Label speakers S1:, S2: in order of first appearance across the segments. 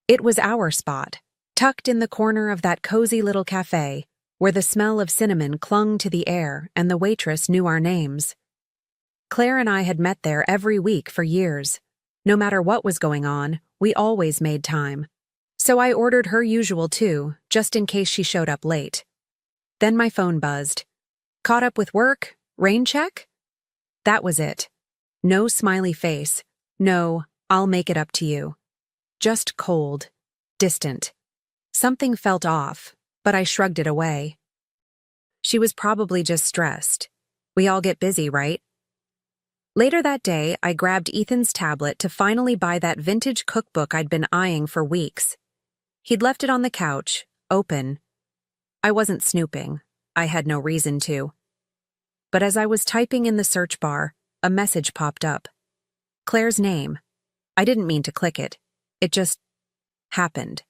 S1: It was our spot, tucked in the corner of that cozy little cafe, where the smell of cinnamon clung to the air and the waitress knew our names. Claire and I had met there every week for years. No matter what was going on, we always made time. So I ordered her usual too, just in case she showed up late. Then my phone buzzed. Caught up with work? Rain check? That was it. No smiley face. No, I'll make it up to you. Just cold. Distant. Something felt off, but I shrugged it away. She was probably just stressed. We all get busy, right? Later that day, I grabbed Ethan's tablet to finally buy that vintage cookbook I'd been eyeing for weeks. He'd left it on the couch, open. I wasn't snooping. I had no reason to. But as I was typing in the search bar, a message popped up. Claire's name. I didn't mean to click it. It just happened.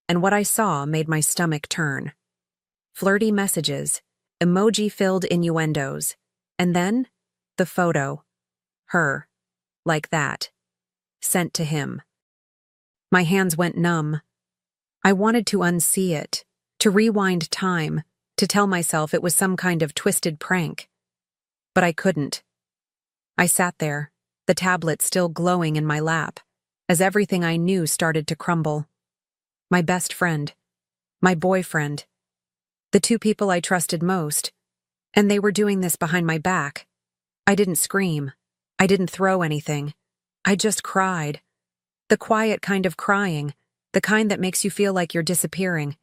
S1: And what I saw made my stomach turn. Flirty messages, emoji-filled innuendos, and then the photo. Her. Like that. Sent to him. My hands went numb. I wanted to unsee it, to rewind time, to tell myself it was some kind of twisted prank. But I couldn't. I sat there, the tablet still glowing in my lap, as everything I knew started to crumble. My best friend. My boyfriend. The two people I trusted most. And they were doing this behind my back. I didn't scream. I didn't throw anything. I just cried. The quiet kind of crying, the kind that makes you feel like you're disappearing.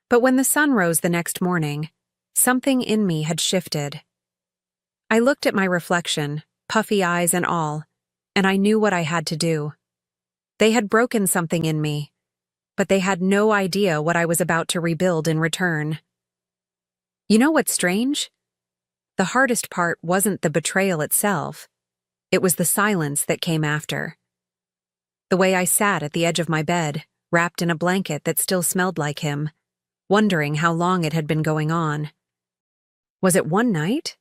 S1: But when the sun rose the next morning, something in me had shifted. I looked at my reflection, puffy eyes and all, and I knew what I had to do. They had broken something in me, but they had no idea what I was about to rebuild in return. You know what's strange? The hardest part wasn't the betrayal itself. It was the silence that came after. The way I sat at the edge of my bed, wrapped in a blanket that still smelled like him, wondering how long it had been going on. Was it one night?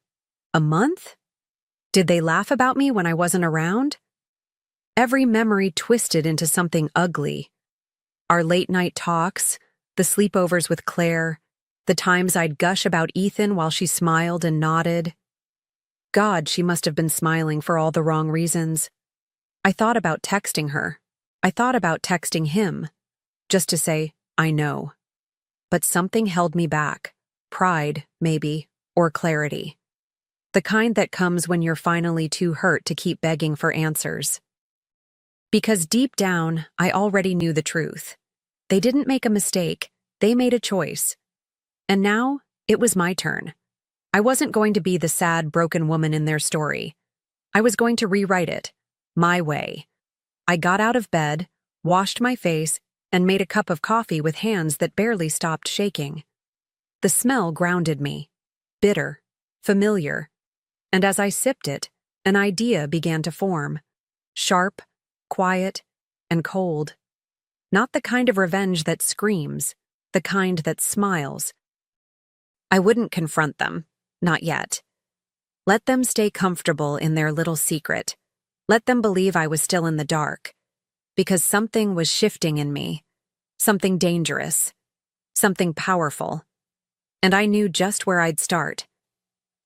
S1: A month? Did they laugh about me when I wasn't around? Every memory twisted into something ugly. Our late-night talks, the sleepovers with Claire, the times I'd gush about Ethan while she smiled and nodded. God, she must have been smiling for all the wrong reasons. I thought about texting her. I thought about texting him, just to say, I know. But something held me back. Pride, maybe, or clarity. The kind that comes when you're finally too hurt to keep begging for answers. Because deep down, I already knew the truth. They didn't make a mistake, they made a choice. And now, it was my turn. I wasn't going to be the sad, broken woman in their story. I was going to rewrite it, my way. I got out of bed, washed my face, and made a cup of coffee with hands that barely stopped shaking. The smell grounded me. Bitter, familiar. And as I sipped it, an idea began to form. Sharp, quiet, and cold. Not the kind of revenge that screams, the kind that smiles. I wouldn't confront them, not yet. Let them stay comfortable in their little secret. Let them believe I was still in the dark. Because something was shifting in me. Something dangerous. Something powerful. And I knew just where I'd start.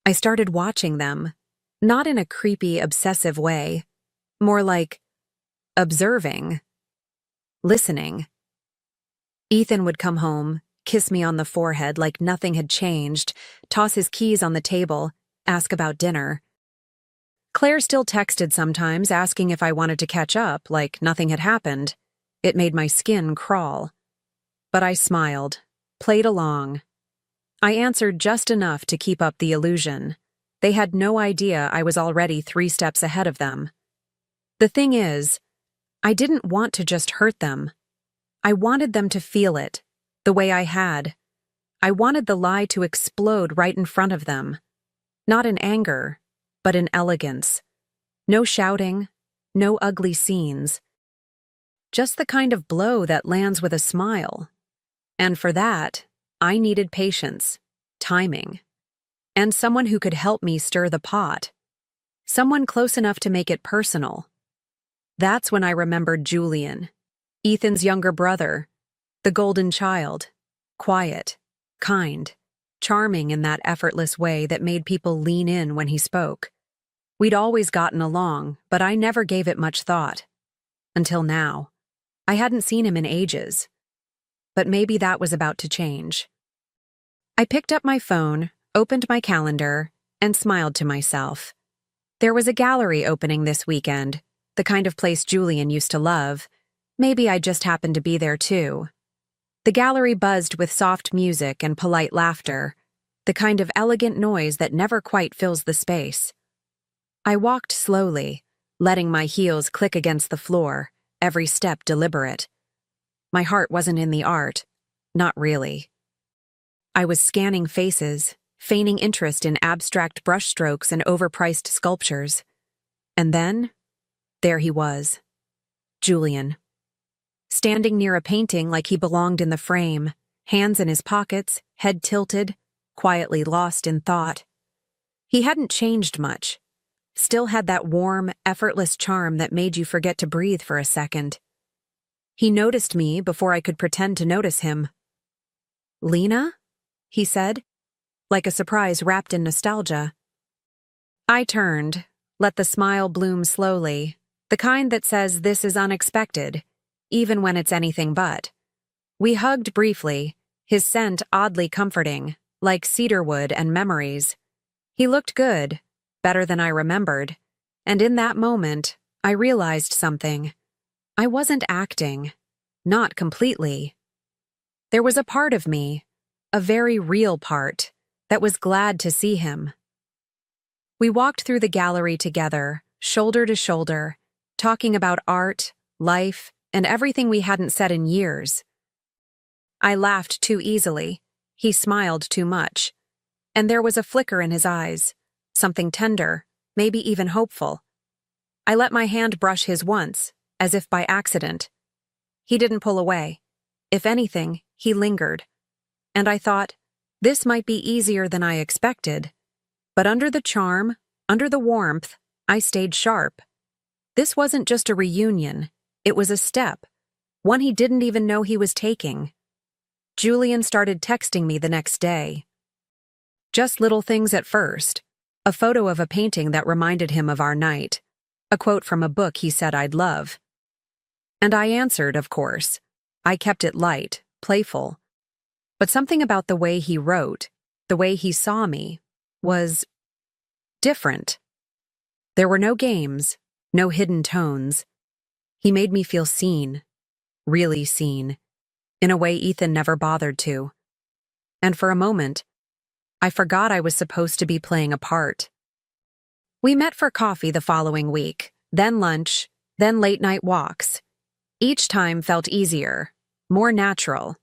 S1: I started watching them, not in a creepy, obsessive way, more like observing, listening. Ethan would come home, kiss me on the forehead like nothing had changed, toss his keys on the table, ask about dinner. Claire still texted sometimes, asking if I wanted to catch up, like nothing had happened. It made my skin crawl. But I smiled, played along. I answered just enough to keep up the illusion. They had no idea I was already 3 steps ahead of them. The thing is, I didn't want to just hurt them. I wanted them to feel it, the way I had. I wanted the lie to explode right in front of them. Not in anger, but in elegance. No shouting, no ugly scenes. Just the kind of blow that lands with a smile. And for that, I needed patience, timing, and someone who could help me stir the pot. Someone close enough to make it personal. That's when I remembered Julian. Ethan's younger brother, the golden child, quiet, kind, charming in that effortless way that made people lean in when he spoke. We'd always gotten along, but I never gave it much thought. Until now. I hadn't seen him in ages. But maybe that was about to change. I picked up my phone, opened my calendar, and smiled to myself. There was a gallery opening this weekend, the kind of place Julian used to love. Maybe I just happened to be there too. The gallery buzzed with soft music and polite laughter, the kind of elegant noise that never quite fills the space. I walked slowly, letting my heels click against the floor, every step deliberate. My heart wasn't in the art, not really. I was scanning faces, feigning interest in abstract brushstrokes and overpriced sculptures. And then, there he was, Julian. Standing near a painting like he belonged in the frame, hands in his pockets, head tilted, quietly lost in thought. He hadn't changed much, still had that warm, effortless charm that made you forget to breathe for a second. He noticed me before I could pretend to notice him. "Lena?" he said, like a surprise wrapped in nostalgia. I turned, let the smile bloom slowly, the kind that says this is unexpected, even when it's anything but. We hugged briefly, his scent oddly comforting, like cedarwood and memories. He looked good, better than I remembered, and in that moment, I realized something. I wasn't acting, not completely. There was a part of me, a very real part, that was glad to see him. We walked through the gallery together, shoulder to shoulder, talking about art, life, and everything we hadn't said in years. I laughed too easily, he smiled too much, and there was a flicker in his eyes, something tender, maybe even hopeful. I let my hand brush his once, as if by accident. He didn't pull away. If anything, he lingered. And I thought, this might be easier than I expected. But under the charm, under the warmth, I stayed sharp. This wasn't just a reunion. It was a step, one he didn't even know he was taking. Julian started texting me the next day. Just little things at first. A photo of a painting that reminded him of our night. A quote from a book he said I'd love. And I answered, of course. I kept it light, playful. But something about the way he wrote, the way he saw me, was different. There were no games, no hidden tones. He made me feel seen, really seen, in a way Ethan never bothered to. And for a moment, I forgot I was supposed to be playing a part. We met for coffee the following week, then lunch, then late-night walks. Each time felt easier, more natural.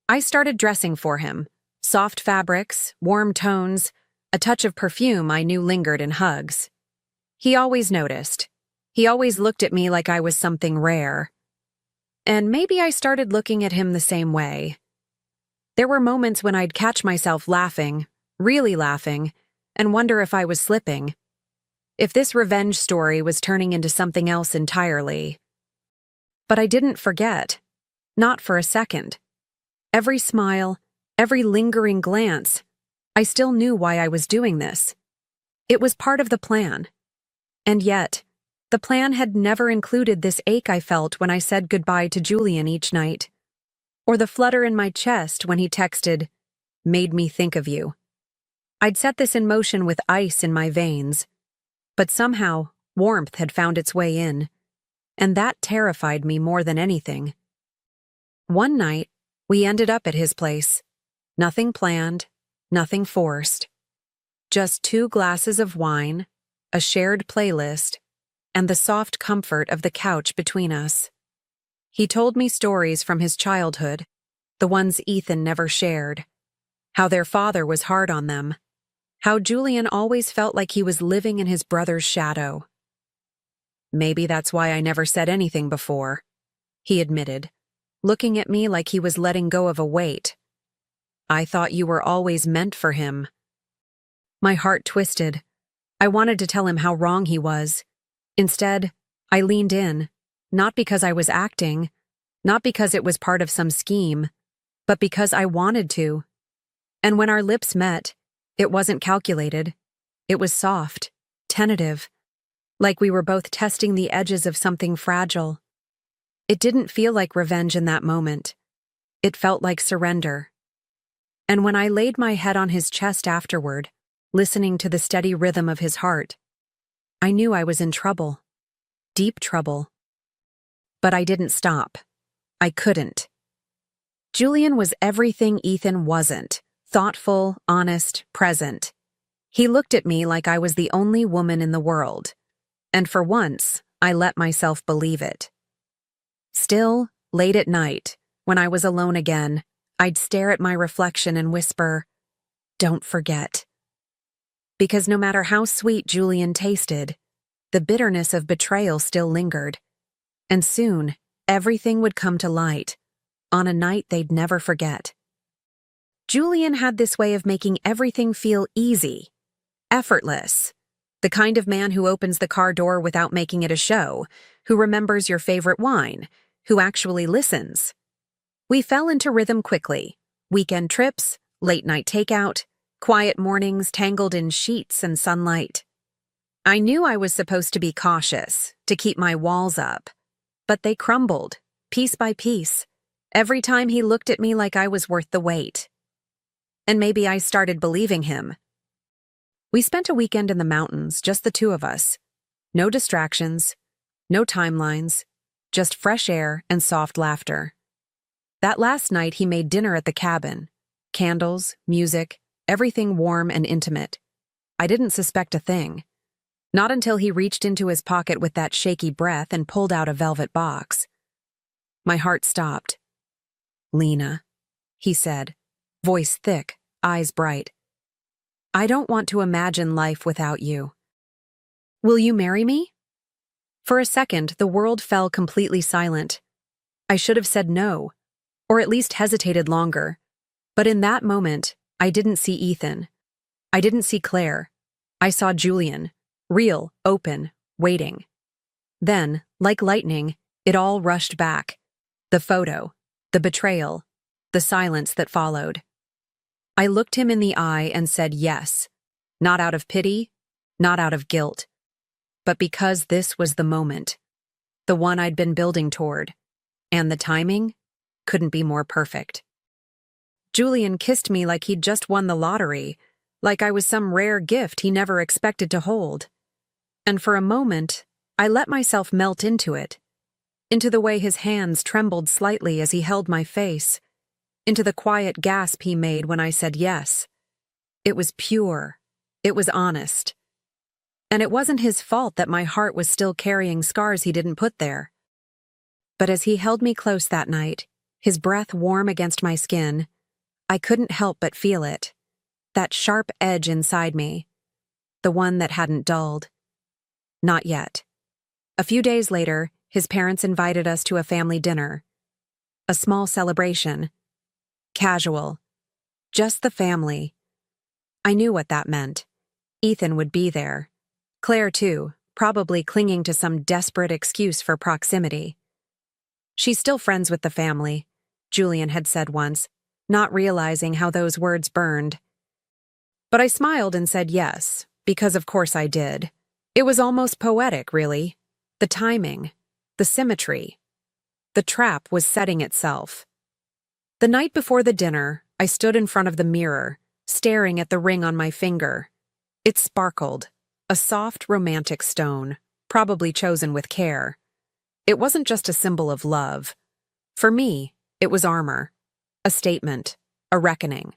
S1: I started dressing for him, soft fabrics, warm tones, a touch of perfume I knew lingered in hugs. He always noticed. He always looked at me like I was something rare. And maybe I started looking at him the same way. There were moments when I'd catch myself laughing, really laughing, and wonder if I was slipping. If this revenge story was turning into something else entirely. But I didn't forget. Not for a second. Every smile, every lingering glance, I still knew why I was doing this. It was part of the plan. And yet, the plan had never included this ache I felt when I said goodbye to Julian each night. Or the flutter in my chest when he texted, "Made me think of you." I'd set this in motion with ice in my veins. But somehow, warmth had found its way in. And that terrified me more than anything. One night, we ended up at his place. Nothing planned, nothing forced. Just 2 glasses of wine, a shared playlist, and the soft comfort of the couch between us. He told me stories from his childhood, the ones Ethan never shared. How their father was hard on them. How Julian always felt like he was living in his brother's shadow. "Maybe that's why I never said anything before," he admitted, looking at me like he was letting go of a weight. "I thought you were always meant for him." My heart twisted. I wanted to tell him how wrong he was. Instead, I leaned in, not because I was acting, Not because it was part of some scheme, but because I wanted to. And when our lips met, it wasn't calculated. It was soft, tentative, like we were both testing the edges of something fragile. It didn't feel like revenge in that moment. It felt like surrender. And when I laid my head on his chest afterward, listening to the steady rhythm of his heart, I knew I was in trouble. Deep trouble. But I didn't stop. I couldn't. Julian was everything Ethan wasn't. Thoughtful, honest, present. He looked at me like I was the only woman in the world. And for once, I let myself believe it. Still, late at night, when I was alone again, I'd stare at my reflection and whisper, "Don't forget." Because no matter how sweet Julian tasted, the bitterness of betrayal still lingered. And soon, everything would come to light, on a night they'd never forget. Julian had this way of making everything feel easy, effortless. The kind of man who opens the car door without making it a show, who remembers your favorite wine, who actually listens. We fell into rhythm quickly. Weekend trips, late-night takeout, quiet mornings tangled in sheets and sunlight. I knew I was supposed to be cautious, to keep my walls up. But they crumbled, piece by piece, every time he looked at me like I was worth the wait. And maybe I started believing him. We spent a weekend in the mountains, just the two of us. No distractions, no timelines, just fresh air and soft laughter. That last night he made dinner at the cabin. Candles, music, everything warm and intimate. I didn't suspect a thing. Not until he reached into his pocket with that shaky breath and pulled out a velvet box. My heart stopped. "Lena," he said, voice thick, eyes bright. "I don't want to imagine life without you. Will you marry me?" For a second, the world fell completely silent. I should have said no, or at least hesitated longer. But in that moment, I didn't see Ethan. I didn't see Claire. I saw Julian, real, open, waiting. Then, like lightning, it all rushed back. The photo, the betrayal, the silence that followed. I looked him in the eye and said yes, not out of pity, not out of guilt, but because this was the moment, the one I'd been building toward, and the timing couldn't be more perfect. Julian kissed me like he'd just won the lottery, like I was some rare gift he never expected to hold. And for a moment, I let myself melt into it, into the way his hands trembled slightly as he held my face, into the quiet gasp he made when I said yes. It was pure. It was honest. And it wasn't his fault that my heart was still carrying scars he didn't put there. But as he held me close that night, his breath warm against my skin, I couldn't help but feel it. That sharp edge inside me. The one that hadn't dulled. Not yet. A few days later, his parents invited us to a family dinner. A small celebration. Casual. Just the family. I knew what that meant. Ethan would be there. Claire, too, probably clinging to some desperate excuse for proximity. "She's still friends with the family," Julian had said once, not realizing how those words burned. But I smiled and said yes, because of course I did. It was almost poetic, really. The timing, the symmetry. The trap was setting itself. The night before the dinner, I stood in front of the mirror, staring at the ring on my finger. It sparkled, a soft, romantic stone, probably chosen with care. It wasn't just a symbol of love. For me, it was armor, a statement, a reckoning.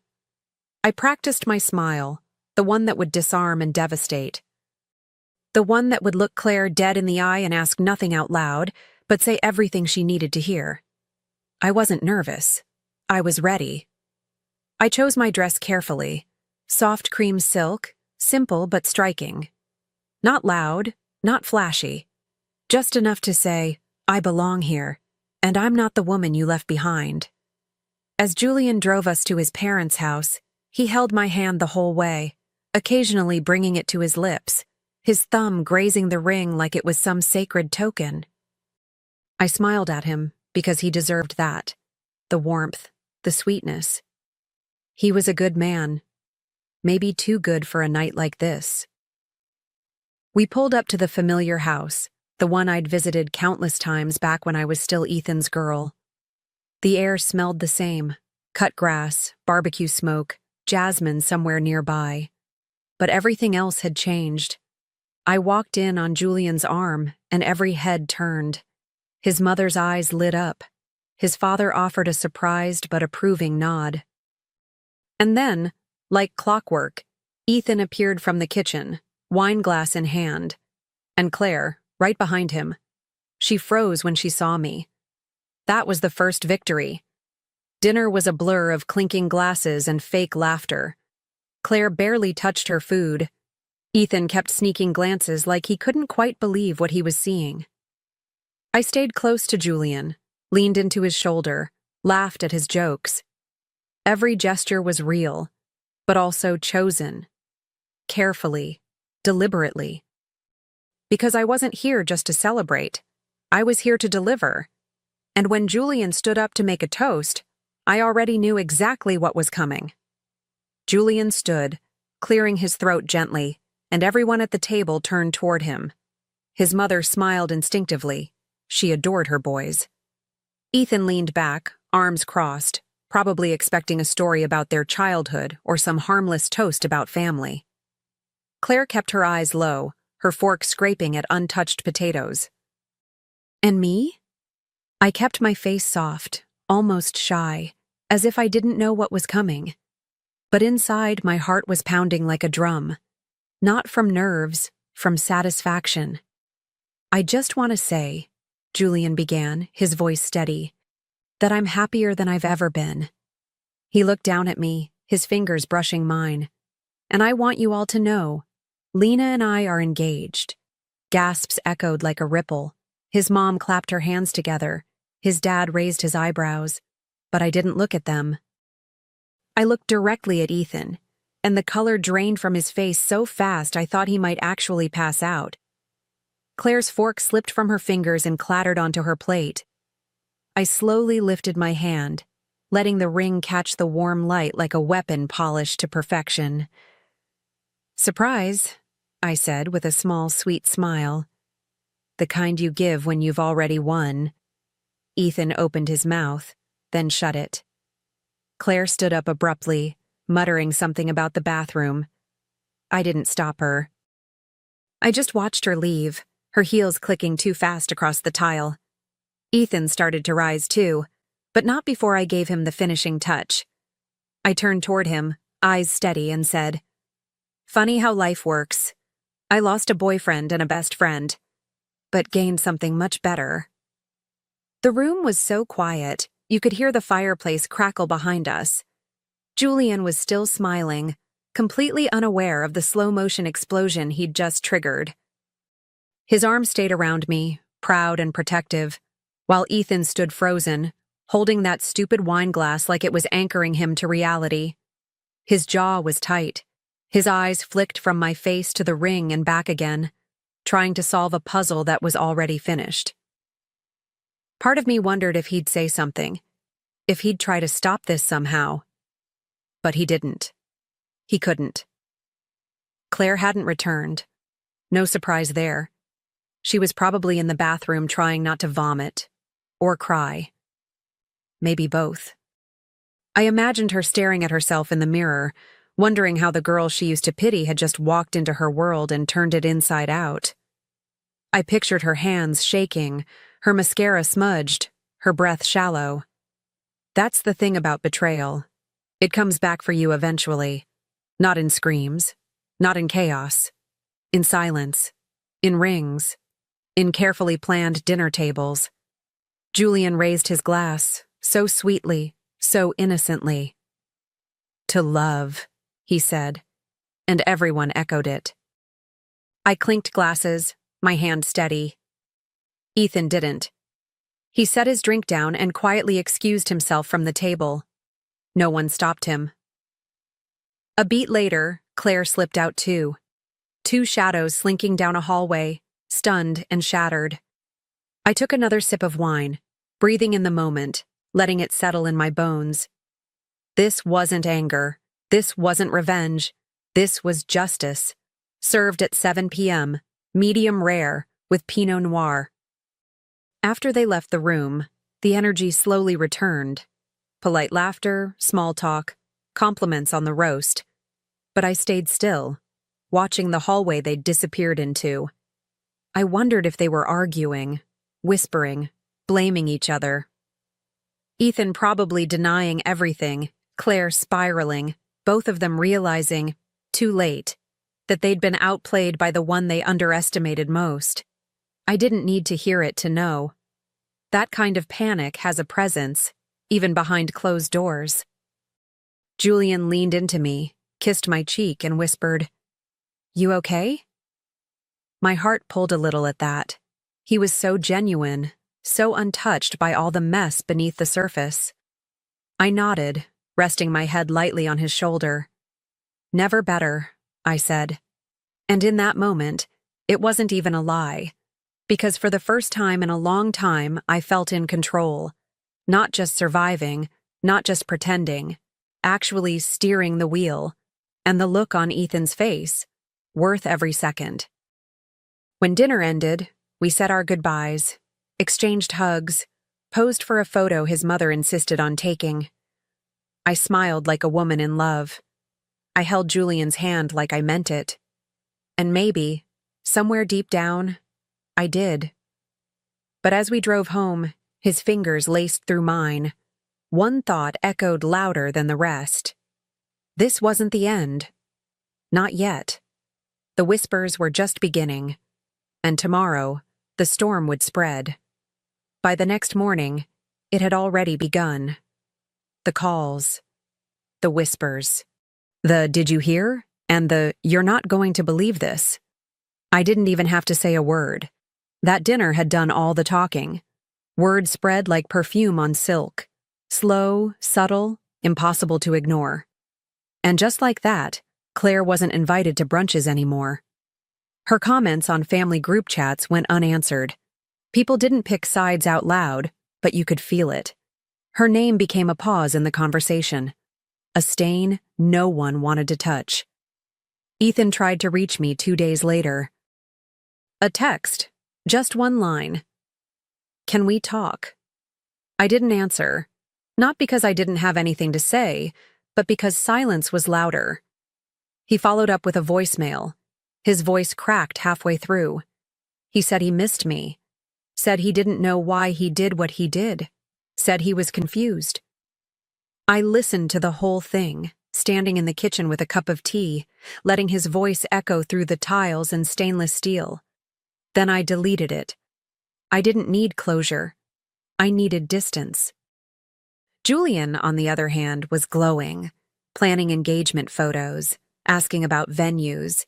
S1: I practiced my smile, the one that would disarm and devastate. The one that would look Claire dead in the eye and ask nothing out loud, but say everything she needed to hear. I wasn't nervous. I was ready. I chose my dress carefully. Soft cream silk, simple but striking. Not loud, not flashy. Just enough to say, "I belong here, and I'm not the woman you left behind." As Julian drove us to his parents' house, he held my hand the whole way, occasionally bringing it to his lips, his thumb grazing the ring like it was some sacred token. I smiled at him, because he deserved that. The warmth, the sweetness. He was a good man. Maybe too good for a night like this. We pulled up to the familiar house, the one I'd visited countless times back when I was still Ethan's girl. The air smelled the same: cut grass, barbecue smoke, jasmine somewhere nearby. But everything else had changed. I walked in on Julian's arm, and every head turned. His mother's eyes lit up. His father offered a surprised but approving nod. And then, like clockwork, Ethan appeared from the kitchen, wineglass in hand, and Claire, right behind him. She froze when she saw me. That was the first victory. Dinner was a blur of clinking glasses and fake laughter. Claire barely touched her food. Ethan kept sneaking glances like he couldn't quite believe what he was seeing. I stayed close to Julian, leaned into his shoulder, laughed at his jokes. Every gesture was real, but also chosen. Carefully, deliberately. Because I wasn't here just to celebrate. I was here to deliver. And when Julian stood up to make a toast, I already knew exactly what was coming. Julian stood, clearing his throat gently, and everyone at the table turned toward him. His mother smiled instinctively. She adored her boys. Ethan leaned back, arms crossed, probably expecting a story about their childhood or some harmless toast about family. Claire kept her eyes low, her fork scraping at untouched potatoes. And me? I kept my face soft, almost shy, as if I didn't know what was coming. But inside, my heart was pounding like a drum. Not from nerves, from satisfaction. I just want to say, Julian began, his voice steady, that I'm happier than I've ever been. He looked down at me, his fingers brushing mine. And I want you all to know, Lena and I are engaged. Gasps echoed like a ripple. His mom clapped her hands together. His dad raised his eyebrows. But I didn't look at them. I looked directly at Ethan, and the color drained from his face so fast I thought he might actually pass out. Claire's fork slipped from her fingers and clattered onto her plate. I slowly lifted my hand, letting the ring catch the warm light like a weapon polished to perfection. "Surprise," I said with a small, sweet smile. "The kind you give when you've already won." Ethan opened his mouth, then shut it. Claire stood up abruptly, muttering something about the bathroom. I didn't stop her. I just watched her leave, her heels clicking too fast across the tile. Ethan started to rise too, but not before I gave him the finishing touch. I turned toward him, eyes steady, and said, "Funny how life works. I lost a boyfriend and a best friend, but gained something much better." The room was so quiet, you could hear the fireplace crackle behind us. Julian was still smiling, completely unaware of the slow-motion explosion he'd just triggered. His arm stayed around me, proud and protective, while Ethan stood frozen, holding that stupid wine glass like it was anchoring him to reality. His jaw was tight. His eyes flicked from my face to the ring and back again, trying to solve a puzzle that was already finished. Part of me wondered if he'd say something, if he'd try to stop this somehow. But he didn't. He couldn't. Claire hadn't returned. No surprise there. She was probably in the bathroom trying not to vomit, or cry. Maybe both. I imagined her staring at herself in the mirror, wondering how the girl she used to pity had just walked into her world and turned it inside out. I pictured her hands shaking, her mascara smudged, her breath shallow. That's the thing about betrayal. It comes back for you eventually. Not in screams, not in chaos, in silence, in rings, in carefully planned dinner tables. Julian raised his glass, so sweetly, so innocently. "To love," he said, and everyone echoed it. I clinked glasses, my hand steady. Ethan didn't. He set his drink down and quietly excused himself from the table. No one stopped him. A beat later, Claire slipped out too. Two shadows slinking down a hallway, stunned and shattered. I took another sip of wine, breathing in the moment, letting it settle in my bones. This wasn't anger. This wasn't revenge. This was justice. Served at 7 p.m., medium rare, with Pinot Noir. After they left the room, the energy slowly returned. Polite laughter, small talk, compliments on the roast. But I stayed still, watching the hallway they'd disappeared into. I wondered if they were arguing, whispering, blaming each other. Ethan probably denying everything, Claire spiraling, both of them realizing, too late, that they'd been outplayed by the one they underestimated most. I didn't need to hear it to know. That kind of panic has a presence, even behind closed doors. Julian leaned into me, kissed my cheek, and whispered, "You okay?" My heart pulled a little at that. He was so genuine, so untouched by all the mess beneath the surface. I nodded, resting my head lightly on his shoulder. "Never better," I said. And in that moment, it wasn't even a lie. Because for the first time in a long time, I felt in control. Not just surviving, not just pretending, actually steering the wheel. And the look on Ethan's face, worth every second. When dinner ended, we said our goodbyes, exchanged hugs, posed for a photo his mother insisted on taking. I smiled like a woman in love. I held Julian's hand like I meant it. And maybe, somewhere deep down, I did. But as we drove home, his fingers laced through mine. One thought echoed louder than the rest. This wasn't the end. Not yet. The whispers were just beginning. And tomorrow, the storm would spread. By the next morning, it had already begun. The calls. The whispers. The "did you hear?" and the "you're not going to believe this." I didn't even have to say a word. That dinner had done all the talking. Words spread like perfume on silk. Slow, subtle, impossible to ignore. And just like that, Claire wasn't invited to brunches anymore. Her comments on family group chats went unanswered. People didn't pick sides out loud, but you could feel it. Her name became a pause in the conversation. A stain no one wanted to touch. Ethan tried to reach me 2 days later. A text, just one line. "Can we talk?" I didn't answer, not because I didn't have anything to say, but because silence was louder. He followed up with a voicemail. His voice cracked halfway through. He said he missed me. Said he didn't know why he did what he did. Said he was confused. I listened to the whole thing, standing in the kitchen with a cup of tea, letting his voice echo through the tiles and stainless steel. Then I deleted it. I didn't need closure. I needed distance. Julian, on the other hand, was glowing, planning engagement photos, asking about venues,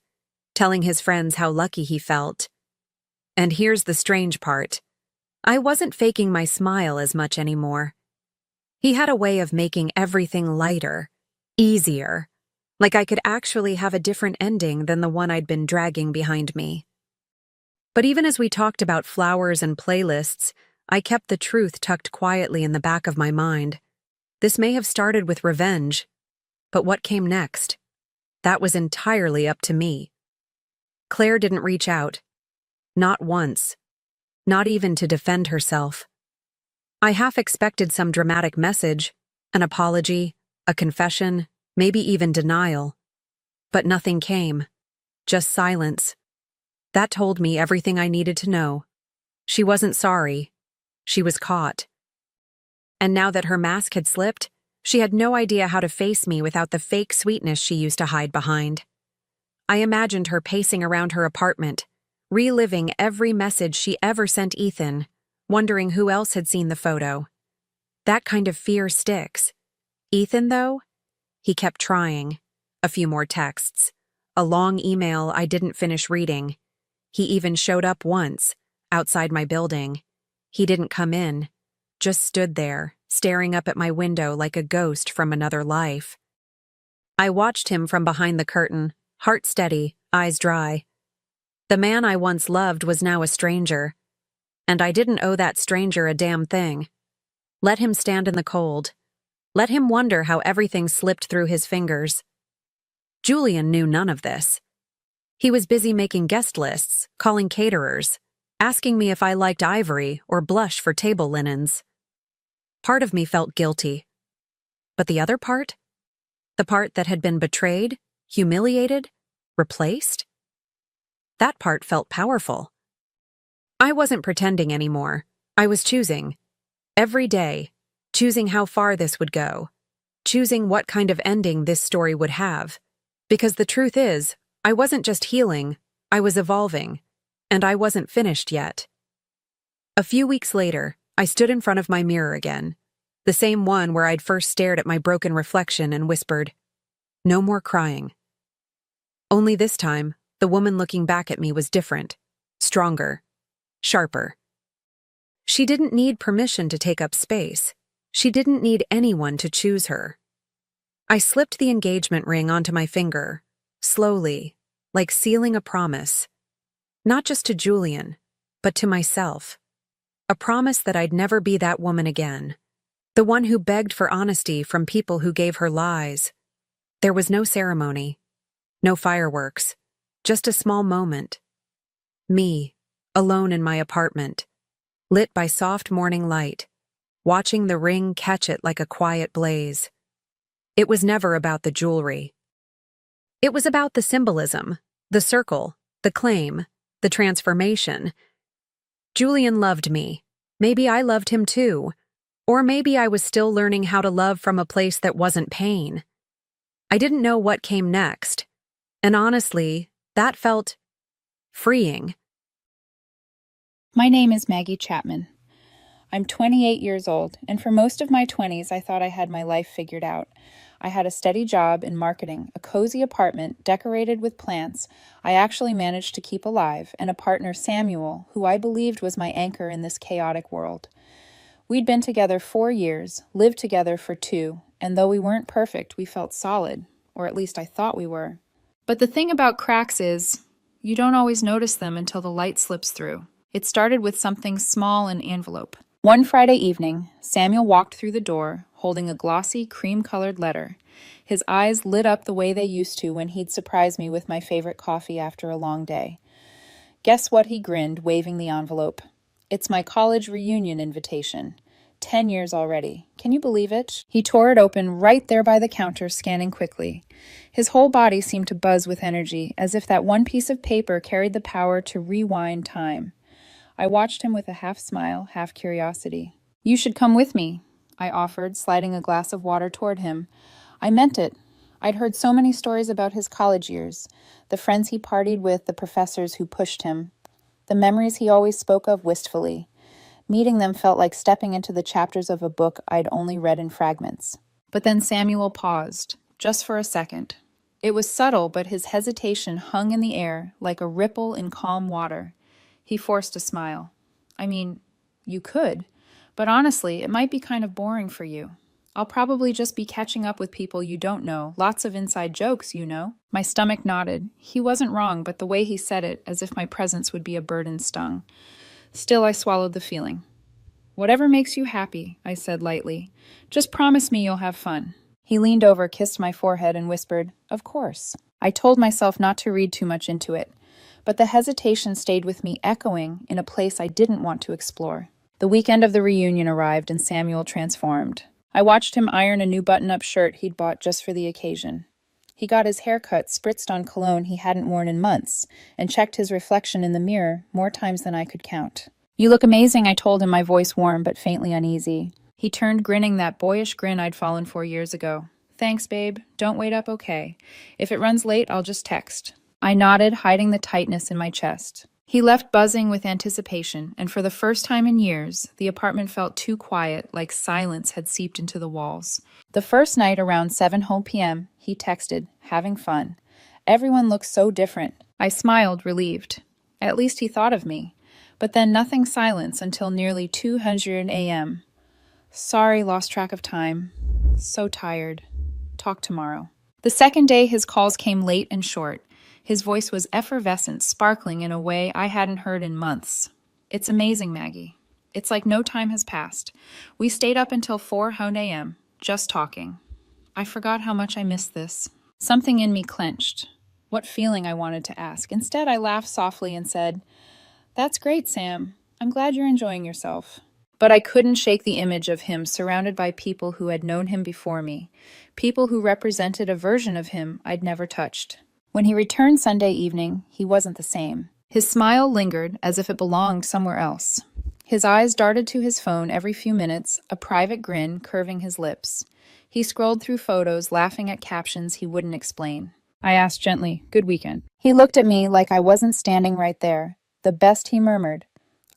S1: telling his friends how lucky he felt. And here's the strange part. I wasn't faking my smile as much anymore. He had a way of making everything lighter, easier, like I could actually have a different ending than the one I'd been dragging behind me. But even as we talked about flowers and playlists, I kept the truth tucked quietly in the back of my mind. This may have started with revenge, but what came next? That was entirely up to me. Claire didn't reach out. Not once. Not even to defend herself. I half expected some dramatic message, an apology, a confession, maybe even denial. But nothing came. Just silence. That told me everything I needed to know. She wasn't sorry. She was caught. And now that her mask had slipped, she had no idea how to face me without the fake sweetness she used to hide behind. I imagined her pacing around her apartment, reliving every message she ever sent Ethan, wondering who else had seen the photo. That kind of fear sticks. Ethan, though? He kept trying. A few more texts. A long email I didn't finish reading. He even showed up once, outside my building. He didn't come in, just stood there, staring up at my window like a ghost from another life. I watched him from behind the curtain, heart steady, eyes dry. The man I once loved was now a stranger. And I didn't owe that stranger a damn thing. Let him stand in the cold. Let him wonder how everything slipped through his fingers. Julian knew none of this. He was busy making guest lists, calling caterers, asking me if I liked ivory or blush for table linens. Part of me felt guilty. But the other part? The part that had been betrayed, humiliated, replaced? That part felt powerful. I wasn't pretending anymore. I was choosing. Every day, choosing how far this would go. Choosing what kind of ending this story would have. Because the truth is, I wasn't just healing, I was evolving. And I wasn't finished yet. A few weeks later, I stood in front of my mirror again. The same one where I'd first stared at my broken reflection and whispered, "No more crying." Only this time, the woman looking back at me was different, stronger, sharper. She didn't need permission to take up space. She didn't need anyone to choose her. I slipped the engagement ring onto my finger, slowly, like sealing a promise. Not just to Julian, but to myself. A promise that I'd never be that woman again. The one who begged for honesty from people who gave her lies. There was no ceremony, no fireworks, just a small moment. Me, alone in my apartment, lit by soft morning light, watching the ring catch it like a quiet blaze. It was never about the jewelry. It was about the symbolism, the circle, the claim, the transformation. Julian loved me. Maybe I loved him too. Or maybe I was still learning how to love from a place that wasn't pain. I didn't know what came next. And honestly, that felt freeing.
S2: My name is Maggie Chapman. I'm 28 years old, and for most of my 20s, I thought I had my life figured out. I had a steady job in marketing, a cozy apartment decorated with plants I actually managed to keep alive, and a partner, Samuel, who I believed was my anchor in this chaotic world. We'd been together 4 years, lived together for 2, and though we weren't perfect, we felt solid, or at least I thought we were. But the thing about cracks is, you don't always notice them until the light slips through. It started with something small in envelope. One Friday evening, Samuel walked through the door, holding a glossy, cream-colored letter. His eyes lit up the way they used to when he'd surprise me with my favorite coffee after a long day. Guess what? He grinned, waving the envelope. It's my college reunion invitation. 10 years already. Can you believe it? He tore it open right there by the counter, scanning quickly. His whole body seemed to buzz with energy, as if that one piece of paper carried the power to rewind time. I watched him with a half smile, half curiosity. You should come with me, I offered, sliding a glass of water toward him. I meant it. I'd heard so many stories about his college years, the friends he partied with, the professors who pushed him, the memories he always spoke of wistfully. Meeting them felt like stepping into the chapters of a book I'd only read in fragments. But then Samuel paused, just for a second. It was subtle, but his hesitation hung in the air like a ripple in calm water. He forced a smile. I mean, you could, but honestly, it might be kind of boring for you. I'll probably just be catching up with people you don't know, lots of inside jokes, you know. My stomach nodded. He wasn't wrong, but the way he said it, as if my presence would be a burden, stung. Still, I swallowed the feeling. Whatever makes you happy, I said lightly. Just promise me you'll have fun. He leaned over, kissed my forehead, and whispered, "Of course." I told myself not to read too much into it, but the hesitation stayed with me, echoing in a place I didn't want to explore. The weekend of the reunion arrived, and Samuel transformed. I watched him iron a new button-up shirt he'd bought just for the occasion. He got his hair cut, spritzed on cologne he hadn't worn in months, and checked his reflection in the mirror more times than I could count. You look amazing, I told him, my voice warm but faintly uneasy. He turned, grinning that boyish grin I'd fallen for years ago. Thanks, babe. Don't wait up, okay. If it runs late, I'll just text. I nodded, hiding the tightness in my chest. He left buzzing with anticipation, and for the first time in years, the apartment felt too quiet, like silence had seeped into the walls. The first night, around 7 p.m., he texted, having fun. Everyone looked so different. I smiled, relieved. At least he thought of me. But then nothing silence until nearly 200 a.m. Sorry, lost track of time. So tired. Talk tomorrow. The second day, his calls came late and short. His voice was effervescent, sparkling in a way I hadn't heard in months. It's amazing, Maggie. It's like no time has passed. We stayed up until 4 a.m., just talking. I forgot how much I missed this. Something in me clenched. What feeling I wanted to ask. Instead, I laughed softly and said, "That's great, Sam. I'm glad you're enjoying yourself." But I couldn't shake the image of him surrounded by people who had known him before me, people who represented a version of him I'd never touched. When he returned Sunday evening, he wasn't the same. His smile lingered as if it belonged somewhere else. His eyes darted to his phone every few minutes, a private grin curving his lips. He scrolled through photos, laughing at captions he wouldn't explain. I asked gently, "Good weekend?" He looked at me like I wasn't standing right there. The best, he murmured.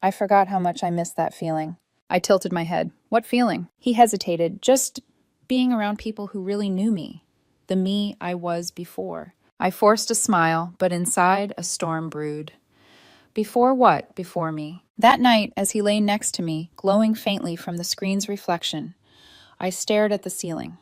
S2: I forgot how much I missed that feeling. I tilted my head. What feeling? He hesitated. Just being around people who really knew me. The me I was before. I forced a smile, but inside a storm brewed. Before what? Before me. That night, as he lay next to me, glowing faintly from the screen's reflection, I stared at the ceiling.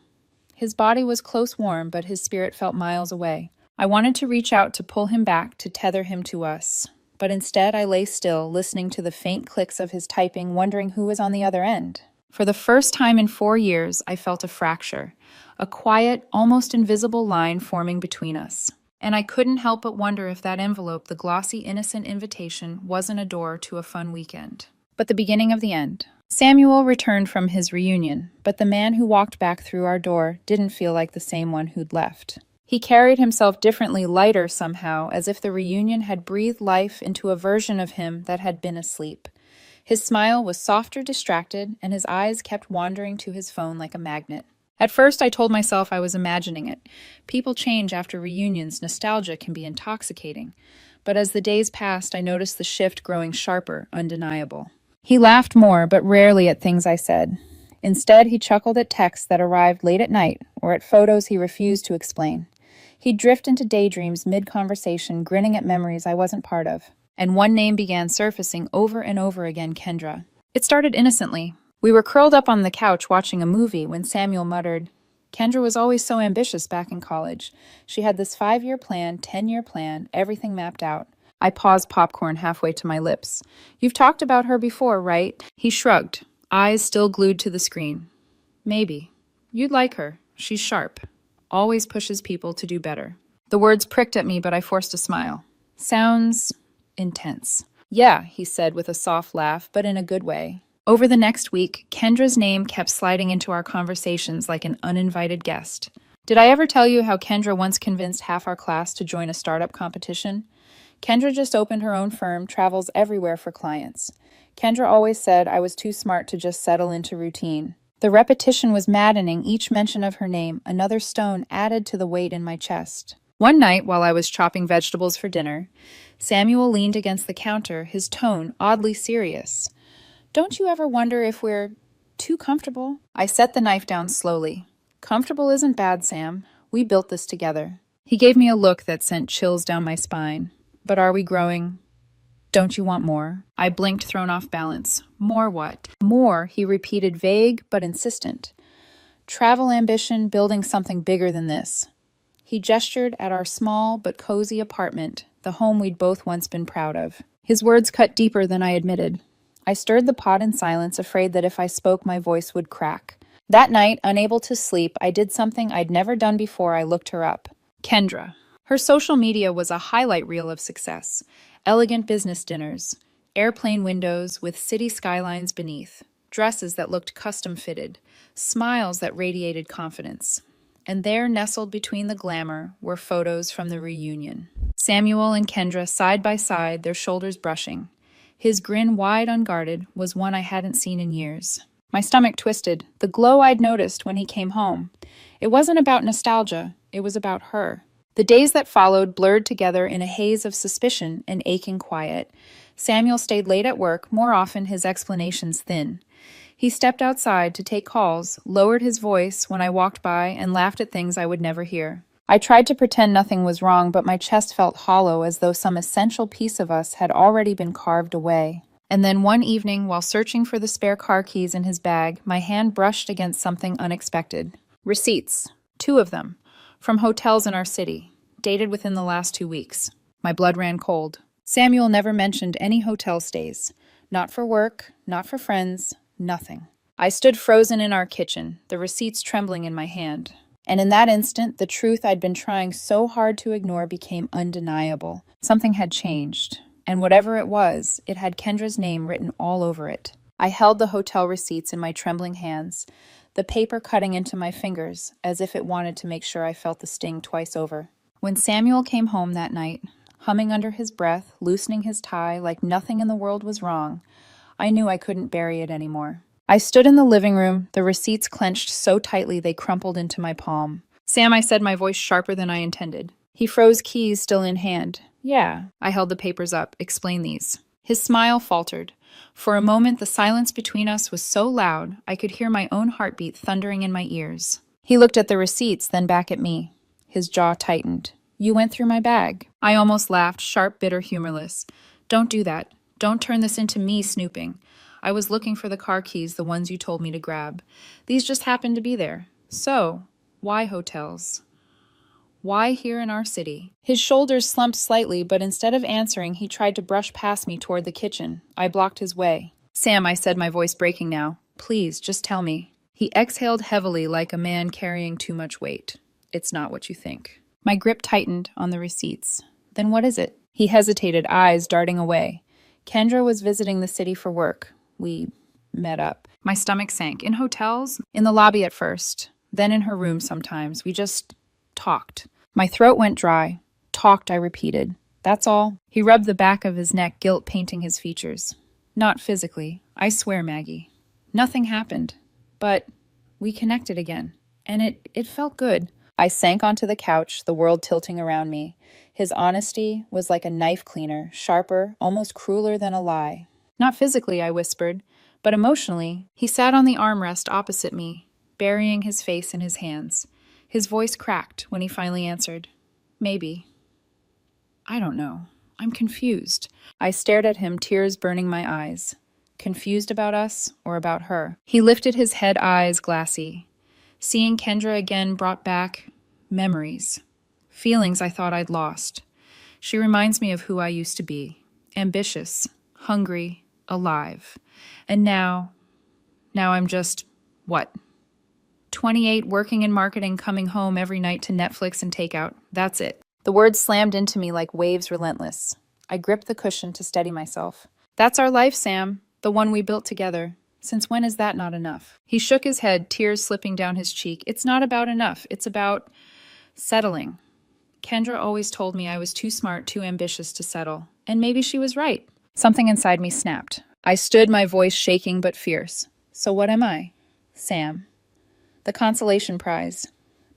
S2: His body was close warm, but his spirit felt miles away. I wanted to reach out to pull him back, to tether him to us. But instead I lay still, listening to the faint clicks of his typing, wondering who was on the other end. For the first time in 4 years, I felt a fracture, a quiet, almost invisible line forming between us. And I couldn't help but wonder if that envelope, the glossy, innocent invitation, wasn't a door to a fun weekend. But the beginning of the end. Samuel returned from his reunion, but the man who walked back through our door didn't feel like the same one who'd left. He carried himself differently, lighter somehow, as if the reunion had breathed life into a version of him that had been asleep. His smile was softer, distracted, and his eyes kept wandering to his phone like a magnet. At first, I told myself I was imagining it. People change after reunions, nostalgia can be intoxicating. But as the days passed, I noticed the shift growing sharper, undeniable. He laughed more, but rarely at things I said. Instead, he chuckled at texts that arrived late at night, or at photos he refused to explain. He'd drift into daydreams mid-conversation, grinning at memories I wasn't part of. And one name began surfacing over and over again, Kendra. It started innocently. We were curled up on the couch watching a movie when Samuel muttered, "Kendra was always so ambitious back in college. She had this 5-year plan, 10-year plan, everything mapped out." I paused popcorn halfway to my lips. "You've talked about her before, right?" He shrugged, eyes still glued to the screen. "Maybe. You'd like her. She's sharp. Always pushes people to do better." The words pricked at me, but I forced a smile. "Sounds intense." "Yeah," he said with a soft laugh, but in a good way. Over the next week, Kendra's name kept sliding into our conversations like an uninvited guest. Did I ever tell you how Kendra once convinced half our class to join a startup competition? Kendra just opened her own firm, travels everywhere for clients. Kendra always said I was too smart to just settle into routine. The repetition was maddening, each mention of her name, another stone added to the weight in my chest. One night, while I was chopping vegetables for dinner, Samuel leaned against the counter, his tone oddly serious. "Don't you ever wonder if we're too comfortable?" I set the knife down slowly. "Comfortable isn't bad, Sam. We built this together." He gave me a look that sent chills down my spine. "But are we growing? Don't you want more?" I blinked, thrown off balance. "More what?" "More," he repeated, vague but insistent. "Travel ambition, building something bigger than this." He gestured at our small but cozy apartment, the home we'd both once been proud of. His words cut deeper than I admitted. I stirred the pot in silence, afraid that if I spoke, my voice would crack. That night, unable to sleep, I did something I'd never done before. I looked her up. Kendra. Her social media was a highlight reel of success. Elegant business dinners, airplane windows with city skylines beneath, dresses that looked custom-fitted, smiles that radiated confidence. And there, nestled between the glamour, were photos from the reunion. Samuel and Kendra side by side, their shoulders brushing. His grin, wide unguarded, was one I hadn't seen in years. My stomach twisted, the glow I'd noticed when he came home. It wasn't about nostalgia, it was about her. The days that followed blurred together in a haze of suspicion and aching quiet. Samuel stayed late at work, more often his explanations thin. He stepped outside to take calls, lowered his voice when I walked by, and laughed at things I would never hear. I tried to pretend nothing was wrong, but my chest felt hollow, as though some essential piece of us had already been carved away. And then one evening, while searching for the spare car keys in his bag, my hand brushed against something unexpected. Receipts. 2 of them. From hotels in our city. Dated within the last 2 weeks. My blood ran cold. Samuel never mentioned any hotel stays. Not for work, not for friends, nothing. I stood frozen in our kitchen, the receipts trembling in my hand. And in that instant, the truth I'd been trying so hard to ignore became undeniable. Something had changed. And whatever it was, it had Kendra's name written all over it. I held the hotel receipts in my trembling hands, the paper cutting into my fingers, as if it wanted to make sure I felt the sting twice over. When Samuel came home that night, humming under his breath, loosening his tie like nothing in the world was wrong, I knew I couldn't bury it anymore. I stood in the living room, the receipts clenched so tightly they crumpled into my palm. "Sam," I said, my voice sharper than I intended. He froze, keys still in hand. "Yeah." I held the papers up. "Explain these." His smile faltered. For a moment, the silence between us was so loud, I could hear my own heartbeat thundering in my ears. He looked at the receipts, then back at me. His jaw tightened. "You went through my bag." I almost laughed, sharp, bitter, humorless. "Don't do that. Don't turn this into me snooping. I was looking for the car keys, the ones you told me to grab. These just happened to be there. So, why hotels? Why here in our city?" His shoulders slumped slightly, but instead of answering, he tried to brush past me toward the kitchen. I blocked his way. "Sam," I said, my voice breaking now. "Please, just tell me." He exhaled heavily like a man carrying too much weight. "It's not what you think." My grip tightened on the receipts. "Then what is it?" He hesitated, eyes darting away. "Kendra was visiting the city for work. We met up." My stomach sank. "In hotels?" "In the lobby at first. Then in her room sometimes. We just talked." My throat went dry. "Talked," I repeated. "That's all." He rubbed the back of his neck, guilt painting his features. "Not physically. I swear, Maggie. Nothing happened. But we connected again. And it felt good." I sank onto the couch, the world tilting around me. His honesty was like a knife cleaner, sharper, almost crueler than a lie. "Not physically," I whispered, "but emotionally." He sat on the armrest opposite me, burying his face in his hands. His voice cracked when he finally answered. "Maybe. I don't know. I'm confused." I stared at him, tears burning my eyes. Confused about us or about her? He lifted his head, eyes glassy. Seeing Kendra again brought back memories. Feelings I thought I'd lost. She reminds me of who I used to be. Ambitious, hungry, alive. And now I'm just, what? 28, working in marketing, coming home every night to Netflix and takeout. That's it. The words slammed into me like waves relentless. I gripped the cushion to steady myself. "That's our life, Sam. The one we built together. Since when is that not enough?" He shook his head, tears slipping down his cheek. "It's not about enough. It's about settling. Kendra always told me I was too smart, too ambitious to settle. And maybe she was right." Something inside me snapped. I stood, my voice shaking but fierce. "So what am I?" "Sam. The consolation prize.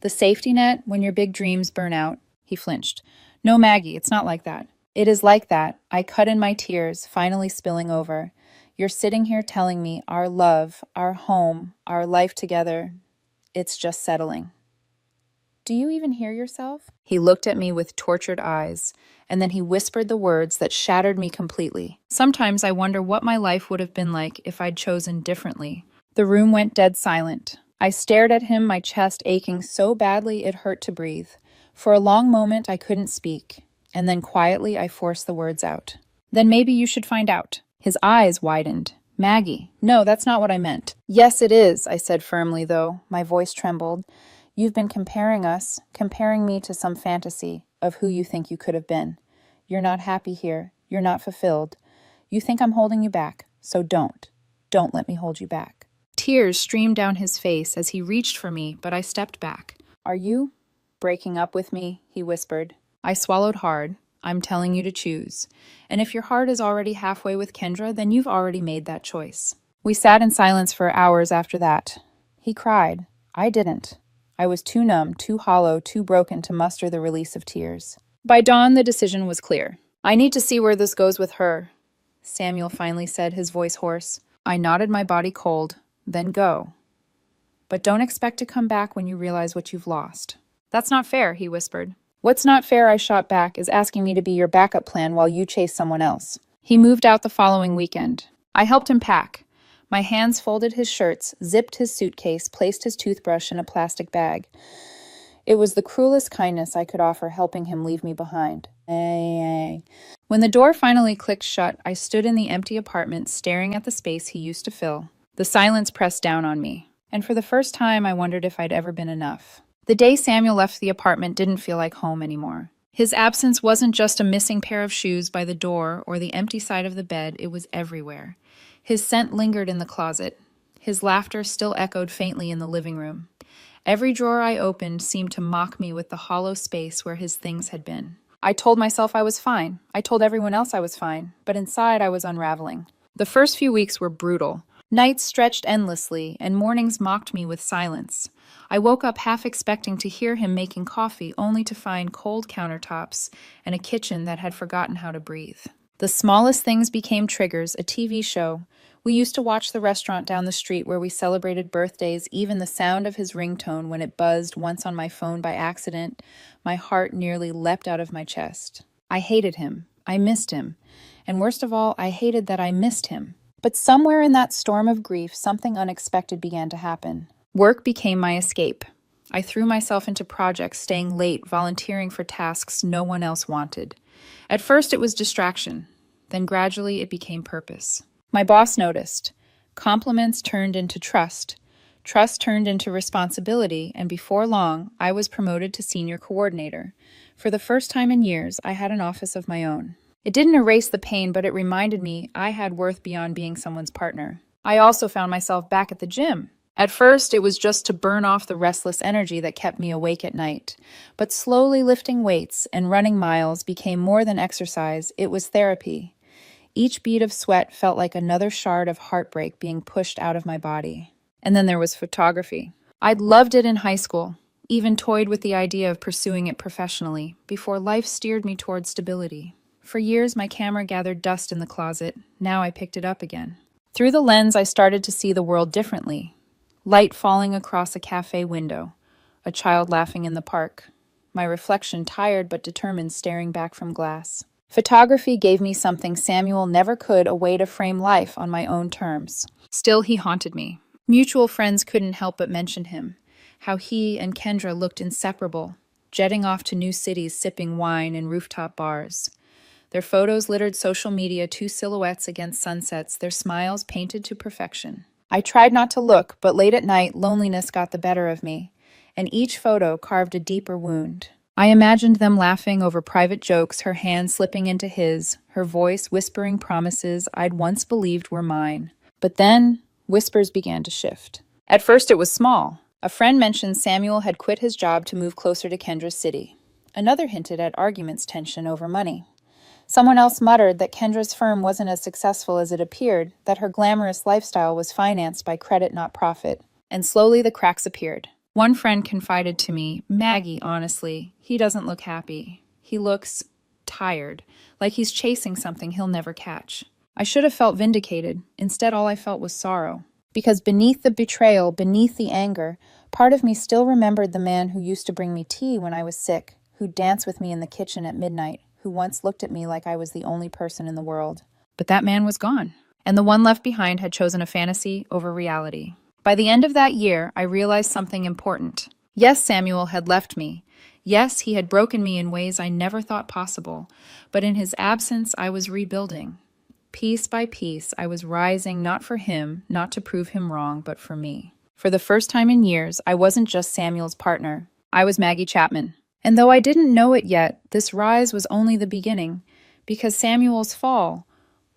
S2: The safety net when your big dreams burn out." He flinched. "No, Maggie, it's not like that." "It is like that." I cut in my tears, finally spilling over. "You're sitting here telling me our love, our home, our life together, it's just settling. Do you even hear yourself?" He looked at me with tortured eyes, and then he whispered the words that shattered me completely. "Sometimes I wonder what my life would have been like if I'd chosen differently." The room went dead silent. I stared at him, my chest aching so badly it hurt to breathe. For a long moment I couldn't speak, and then quietly I forced the words out. "Then maybe you should find out." His eyes widened. "Maggie, no, that's not what I meant." "Yes, it is," I said firmly, though my voice trembled. "You've been comparing us, comparing me to some fantasy of who you think you could have been. You're not happy here. You're not fulfilled. You think I'm holding you back, so don't. Don't let me hold you back." Tears streamed down his face as he reached for me, but I stepped back. "Are you breaking up with me?" he whispered. I swallowed hard. "I'm telling you to choose. And if your heart is already halfway with Kendra, then you've already made that choice." We sat in silence for hours after that. He cried. I didn't. I was too numb, too hollow, too broken to muster the release of tears. By dawn, the decision was clear. "I need to see where this goes with her," Samuel finally said, his voice hoarse. I nodded, my body cold. "Then go. But don't expect to come back when you realize what you've lost." "That's not fair," he whispered. "What's not fair," I shot back, "is asking me to be your backup plan while you chase someone else." He moved out the following weekend. I helped him pack. My hands folded his shirts, zipped his suitcase, placed his toothbrush in a plastic bag. It was the cruelest kindness I could offer, helping him leave me behind. When the door finally clicked shut, I stood in the empty apartment staring at the space he used to fill. The silence pressed down on me, and for the first time I wondered if I'd ever been enough. The day Samuel left the apartment didn't feel like home anymore. His absence wasn't just a missing pair of shoes by the door or the empty side of the bed, it was everywhere. His scent lingered in the closet. His laughter still echoed faintly in the living room. Every drawer I opened seemed to mock me with the hollow space where his things had been. I told myself I was fine. I told everyone else I was fine, but inside I was unraveling. The first few weeks were brutal. Nights stretched endlessly, and mornings mocked me with silence. I woke up half expecting to hear him making coffee, only to find cold countertops and a kitchen that had forgotten how to breathe. The smallest things became triggers, a TV show. We used to watch the restaurant down the street where we celebrated birthdays. Even the sound of his ringtone when it buzzed once on my phone by accident, my heart nearly leapt out of my chest. I hated him. I missed him. And worst of all, I hated that I missed him. But somewhere in that storm of grief, something unexpected began to happen. Work became my escape. I threw myself into projects, staying late, volunteering for tasks no one else wanted. At first it was distraction. Then gradually it became purpose. My boss noticed. Compliments turned into trust. Trust turned into responsibility, and before long, I was promoted to senior coordinator. For the first time in years, I had an office of my own. It didn't erase the pain, but it reminded me I had worth beyond being someone's partner. I also found myself back at the gym. At first, it was just to burn off the restless energy that kept me awake at night. But slowly lifting weights and running miles became more than exercise, it was therapy. Each bead of sweat felt like another shard of heartbreak being pushed out of my body. And then there was photography. I'd loved it in high school, even toyed with the idea of pursuing it professionally, before life steered me toward stability. For years, my camera gathered dust in the closet. Now I picked it up again. Through the lens, I started to see the world differently. Light falling across a cafe window. A child laughing in the park. My reflection, tired but determined, staring back from glass. Photography gave me something Samuel never could, a way to frame life on my own terms. Still, he haunted me. Mutual friends couldn't help but mention him. How he and Kendra looked inseparable, jetting off to new cities, sipping wine in rooftop bars. Their photos littered social media, two silhouettes against sunsets, their smiles painted to perfection. I tried not to look, but late at night, loneliness got the better of me, and each photo carved a deeper wound. I imagined them laughing over private jokes, her hand slipping into his, her voice whispering promises I'd once believed were mine. But then, whispers began to shift. At first it was small. A friend mentioned Samuel had quit his job to move closer to Kendra's city. Another hinted at arguments, tension over money. Someone else muttered that Kendra's firm wasn't as successful as it appeared, that her glamorous lifestyle was financed by credit, not profit. And slowly the cracks appeared. One friend confided to me, "Maggie, honestly, he doesn't look happy. He looks tired, like he's chasing something he'll never catch." I should have felt vindicated. Instead, all I felt was sorrow. Because beneath the betrayal, beneath the anger, part of me still remembered the man who used to bring me tea when I was sick, who danced with me in the kitchen at midnight, who once looked at me like I was the only person in the world. But that man was gone, and the one left behind had chosen a fantasy over reality. By the end of that year, I realized something important. Yes, Samuel had left me. Yes, he had broken me in ways I never thought possible. But in his absence, I was rebuilding. Piece by piece, I was rising not for him, not to prove him wrong, but for me. For the first time in years, I wasn't just Samuel's partner. I was Maggie Chapman. And though I didn't know it yet, this rise was only the beginning, because Samuel's fall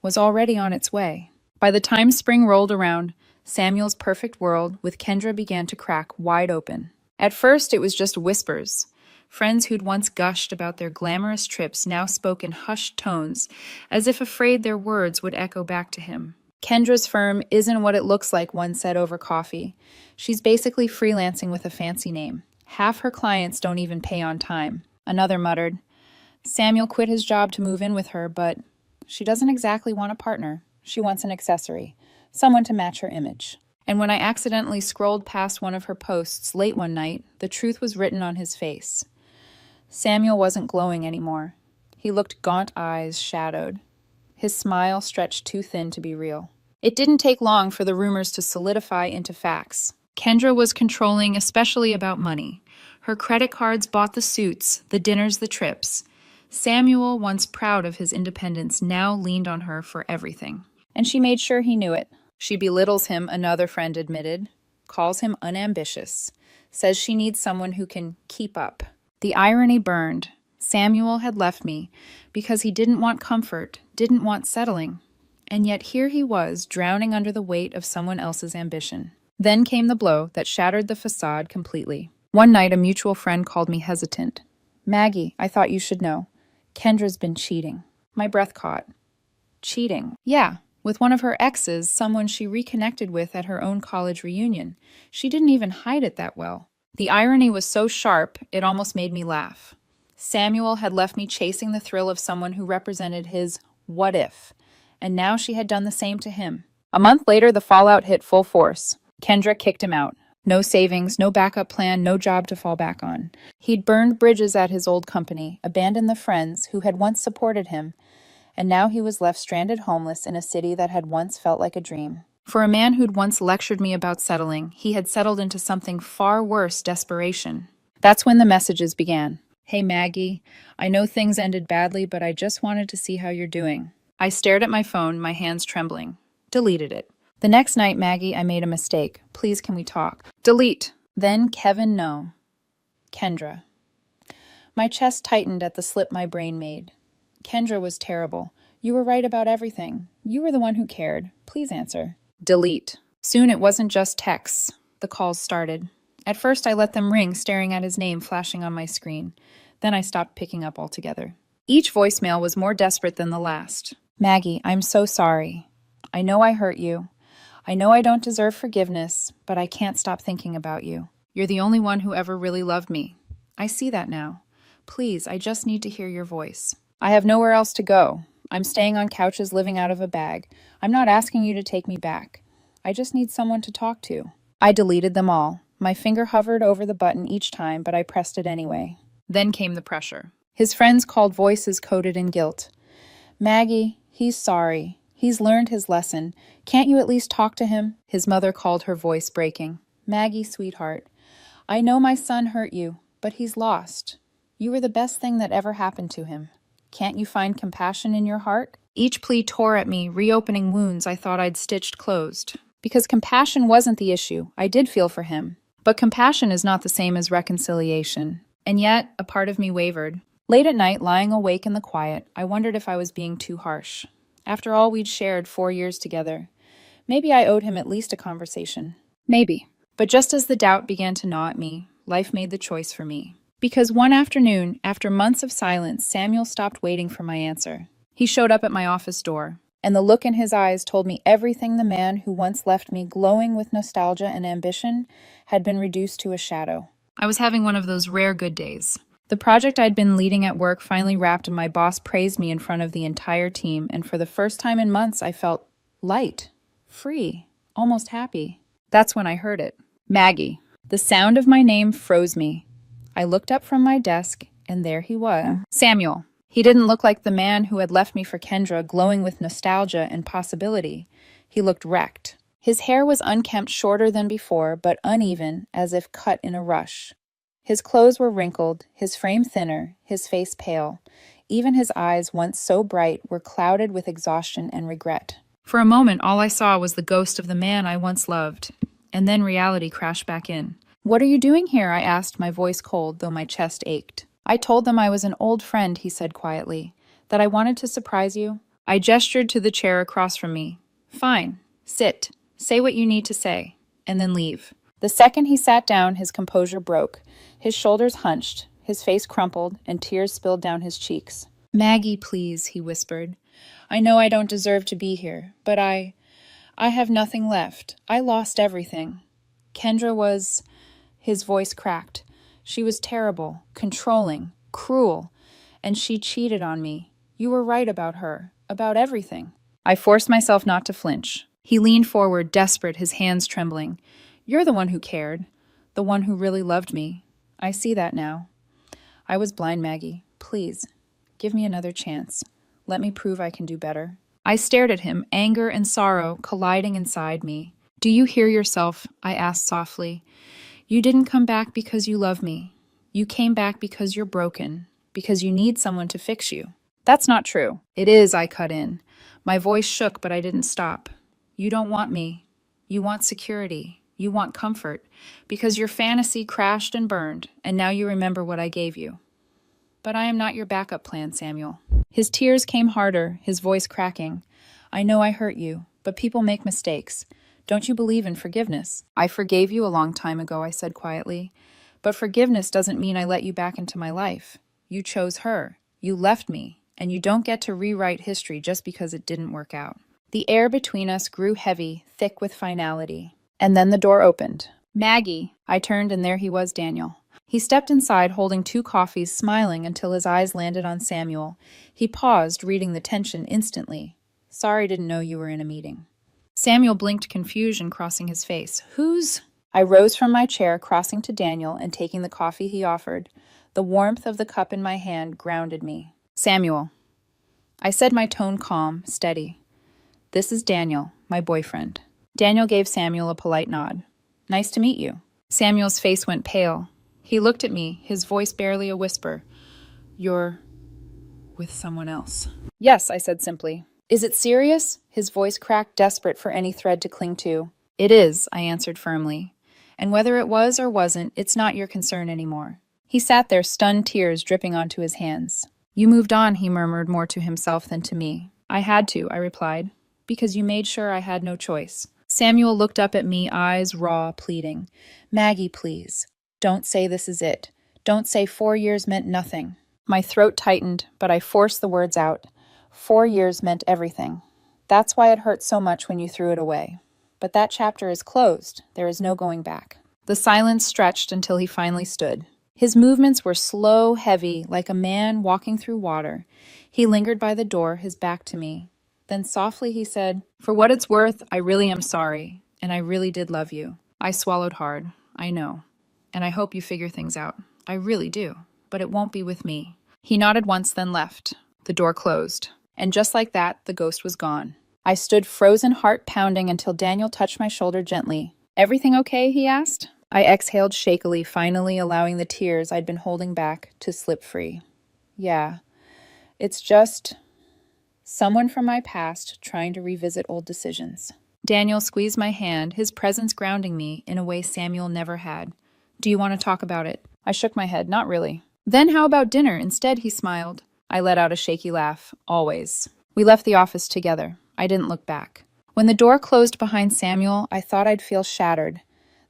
S2: was already on its way. By the time spring rolled around, Samuel's perfect world with Kendra began to crack wide open. At first, it was just whispers. Friends who'd once gushed about their glamorous trips now spoke in hushed tones, as if afraid their words would echo back to him. Kendra's firm isn't what it looks like, one said over coffee. She's basically freelancing with a fancy name. Half her clients don't even pay on time. Another muttered. Samuel quit his job to move in with her, but she doesn't exactly want a partner. She wants an accessory, someone to match her image. And when I accidentally scrolled past one of her posts late one night, the truth was written on his face. Samuel wasn't glowing anymore. He looked gaunt eyes shadowed. His smile stretched too thin to be real. It didn't take long for the rumors to solidify into facts. Kendra was controlling, especially about money. Her credit cards bought the suits, the dinners, the trips. Samuel, once proud of his independence, now leaned on her for everything. And she made sure he knew it. She belittles him, another friend admitted, calls him unambitious, says she needs someone who can keep up. The irony burned. Samuel had left me because he didn't want comfort, didn't want settling. And yet here he was, drowning under the weight of someone else's ambition. Then came the blow that shattered the facade completely. One night, a mutual friend called me hesitant. "Maggie, I thought you should know. Kendra's been cheating." My breath caught. Cheating? Yeah, with one of her exes, someone she reconnected with at her own college reunion. She didn't even hide it that well. The irony was so sharp, it almost made me laugh. Samuel had left me chasing the thrill of someone who represented his what if, and now she had done the same to him. A month later, the fallout hit full force. Kendra kicked him out. No savings, no backup plan, no job to fall back on. He'd burned bridges at his old company, abandoned the friends who had once supported him, and now he was left stranded homeless in a city that had once felt like a dream. For a man who'd once lectured me about settling, he had settled into something far worse, desperation. That's when the messages began. "Hey Maggie, I know things ended badly, but I just wanted to see how you're doing." I stared at my phone, my hands trembling. Deleted it. "The next night, Maggie, I made a mistake. Please, can we talk?" Delete. Then Kevin, no. Kendra. My chest tightened at the slip my brain made. Kendra was terrible. You were right about everything. You were the one who cared. Please answer. Delete. Soon it wasn't just texts. The calls started. At first I let them ring, staring at his name flashing on my screen. Then I stopped picking up altogether. Each voicemail was more desperate than the last. "Maggie, I'm so sorry. I know I hurt you. I know I don't deserve forgiveness, but I can't stop thinking about you. You're the only one who ever really loved me. I see that now. Please, I just need to hear your voice. I have nowhere else to go. I'm staying on couches living out of a bag. I'm not asking you to take me back. I just need someone to talk to." I deleted them all. My finger hovered over the button each time, but I pressed it anyway. Then came the pressure. His friends called voices coated in guilt. "Maggie, he's sorry. He's learned his lesson. Can't you at least talk to him?" His mother called, her voice breaking. "Maggie, sweetheart, I know my son hurt you, but he's lost. You were the best thing that ever happened to him. Can't you find compassion in your heart?" Each plea tore at me, reopening wounds I thought I'd stitched closed. Because compassion wasn't the issue. I did feel for him. But compassion is not the same as reconciliation. And yet, a part of me wavered. Late at night, lying awake in the quiet, I wondered if I was being too harsh. After all we'd shared 4 years together, maybe I owed him at least a conversation. Maybe. But just as the doubt began to gnaw at me, life made the choice for me. Because one afternoon, after months of silence, Samuel stopped waiting for my answer. He showed up at my office door, and the look in his eyes told me everything the man who once left me glowing with nostalgia and ambition had been reduced to a shadow. I was having one of those rare good days. The project I'd been leading at work finally wrapped, and my boss praised me in front of the entire team, and for the first time in months I felt light, free, almost happy. That's when I heard it. Maggie. The sound of my name froze me. I looked up from my desk, and there he was. Samuel. He didn't look like the man who had left me for Kendra, glowing with nostalgia and possibility. He looked wrecked. His hair was unkempt, shorter than before, but uneven, as if cut in a rush. His clothes were wrinkled, his frame thinner, his face pale. Even his eyes, once so bright, were clouded with exhaustion and regret. For a moment, all I saw was the ghost of the man I once loved. And then reality crashed back in. "What are you doing here?" I asked, my voice cold, though my chest ached. "I told them I was an old friend," he said quietly, "that I wanted to surprise you." I gestured to the chair across from me. "Fine. Sit. Say what you need to say. And then leave." The second he sat down, his composure broke. His shoulders hunched, his face crumpled, and tears spilled down his cheeks. "Maggie, please," he whispered. "I know I don't deserve to be here, but I have nothing left. I lost everything. Kendra was..." His voice cracked. "She was terrible, controlling, cruel, and she cheated on me. You were right about her, about everything." I forced myself not to flinch. He leaned forward, desperate, his hands trembling. "You're the one who cared, the one who really loved me. I see that now. I was blind, Maggie. Please, give me another chance. Let me prove I can do better." I stared at him, anger and sorrow colliding inside me. "Do you hear yourself?" I asked softly. "You didn't come back because you love me. You came back because you're broken. because you need someone to fix you. That's not true. It is, I cut in. My voice shook, but I didn't stop. You don't want me. You want security. You want comfort, because your fantasy crashed and burned, and now you remember what I gave you. But I am not your backup plan, Samuel. His tears came harder, his voice cracking. I know I hurt you, but people make mistakes. Don't you believe in forgiveness? I forgave you a long time ago, I said quietly. But forgiveness doesn't mean I let you back into my life. You chose her. You left me, and you don't get to rewrite history just because it didn't work out. The air between us grew heavy, thick with finality. And then the door opened. Maggie! I turned, and there he was, Daniel. He stepped inside, holding 2 coffees, smiling until his eyes landed on Samuel. He paused, reading the tension instantly. Sorry, didn't know you were in a meeting. Samuel blinked, confusion crossing his face. Who's... I rose from my chair, crossing to Daniel and taking the coffee he offered. The warmth of the cup in my hand grounded me. Samuel. I said, my tone calm, steady. This is Daniel, my boyfriend. Daniel gave Samuel a polite nod. Nice to meet you. Samuel's face went pale. He looked at me, his voice barely a whisper. You're with someone else. Yes, I said simply. Is it serious? His voice cracked, desperate for any thread to cling to. It is, I answered firmly. And whether it was or wasn't, it's not your concern anymore. He sat there, stunned, tears dripping onto his hands. You moved on, he murmured, more to himself than to me. I had to, I replied, because you made sure I had no choice. Samuel looked up at me, eyes raw, pleading. Maggie, please. Don't say this is it. Don't say 4 years meant nothing. My throat tightened, but I forced the words out. 4 years meant everything. That's why it hurt so much when you threw it away. But that chapter is closed. There is no going back. The silence stretched until he finally stood. His movements were slow, heavy, like a man walking through water. He lingered by the door, his back to me. Then softly he said, For what it's worth, I really am sorry, and I really did love you. I swallowed hard, I know. And I hope you figure things out. I really do. But it won't be with me. He nodded once, then left. The door closed. And just like that, the ghost was gone. I stood frozen, heart pounding, until Daniel touched my shoulder gently. Everything okay? He asked. I exhaled shakily, finally allowing the tears I'd been holding back to slip free. Yeah, it's just someone from my past trying to revisit old decisions. Daniel squeezed my hand, his presence grounding me in a way Samuel never had. Do you want to talk about it? I shook my head. Not really. Then how about dinner? Instead, he smiled. I let out a shaky laugh. Always. We left the office together. I didn't look back. When the door closed behind Samuel, I thought I'd feel shattered,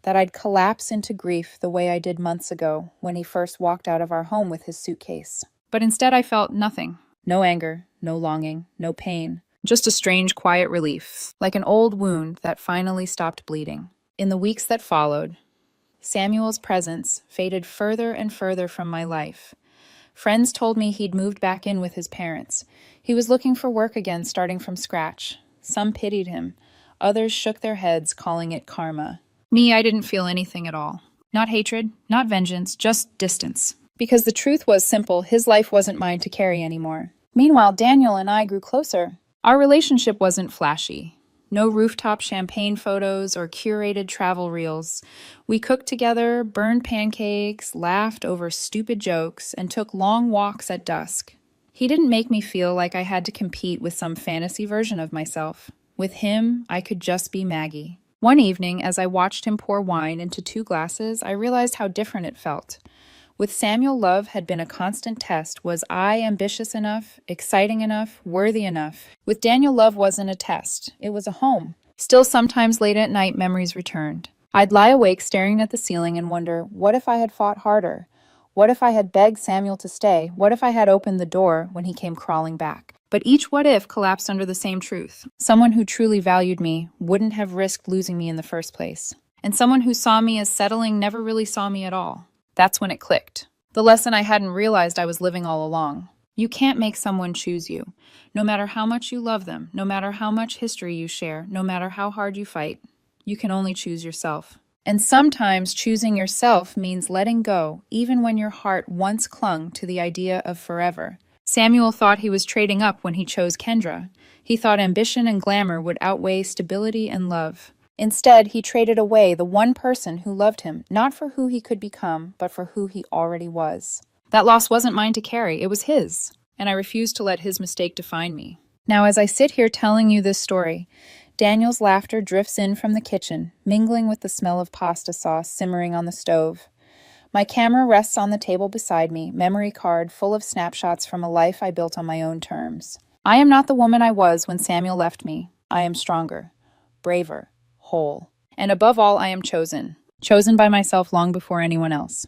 S2: that I'd collapse into grief the way I did months ago when he first walked out of our home with his suitcase. But instead I felt nothing. No anger, no longing, no pain. Just a strange, quiet relief, like an old wound that finally stopped bleeding. In the weeks that followed, Samuel's presence faded further and further from my life. Friends told me he'd moved back in with his parents. He was looking for work again, starting from scratch. Some pitied him. Others shook their heads, calling it karma. Me, I didn't feel anything at all. Not hatred, not vengeance, just distance. Because the truth was simple, his life wasn't mine to carry anymore. Meanwhile, Daniel and I grew closer. Our relationship wasn't flashy. No rooftop champagne photos or curated travel reels. We cooked together, burned pancakes, laughed over stupid jokes, and took long walks at dusk. He didn't make me feel like I had to compete with some fantasy version of myself. With him, I could just be Maggie. One evening, as I watched him pour wine into 2 glasses, I realized how different it felt. With Samuel, love had been a constant test. Was I ambitious enough, exciting enough, worthy enough? With Daniel, love wasn't a test. It was a home. Still, sometimes late at night, memories returned. I'd lie awake staring at the ceiling and wonder, what if I had fought harder? What if I had begged Samuel to stay? What if I had opened the door when he came crawling back? But each what if collapsed under the same truth. Someone who truly valued me wouldn't have risked losing me in the first place. And someone who saw me as settling never really saw me at all. That's when it clicked. The lesson I hadn't realized I was living all along. You can't make someone choose you. No matter how much you love them, no matter how much history you share, no matter how hard you fight, you can only choose yourself. And sometimes choosing yourself means letting go, even when your heart once clung to the idea of forever. Samuel thought he was trading up when he chose Kendra. He thought ambition and glamour would outweigh stability and love. Instead, he traded away the one person who loved him, not for who he could become, but for who he already was. That loss wasn't mine to carry, it was his, and I refused to let his mistake define me. Now, as I sit here telling you this story, Daniel's laughter drifts in from the kitchen, mingling with the smell of pasta sauce simmering on the stove. My camera rests on the table beside me, memory card full of snapshots from a life I built on my own terms. I am not the woman I was when Samuel left me. I am stronger, braver, whole. And above all, I am chosen. Chosen by myself long before anyone else.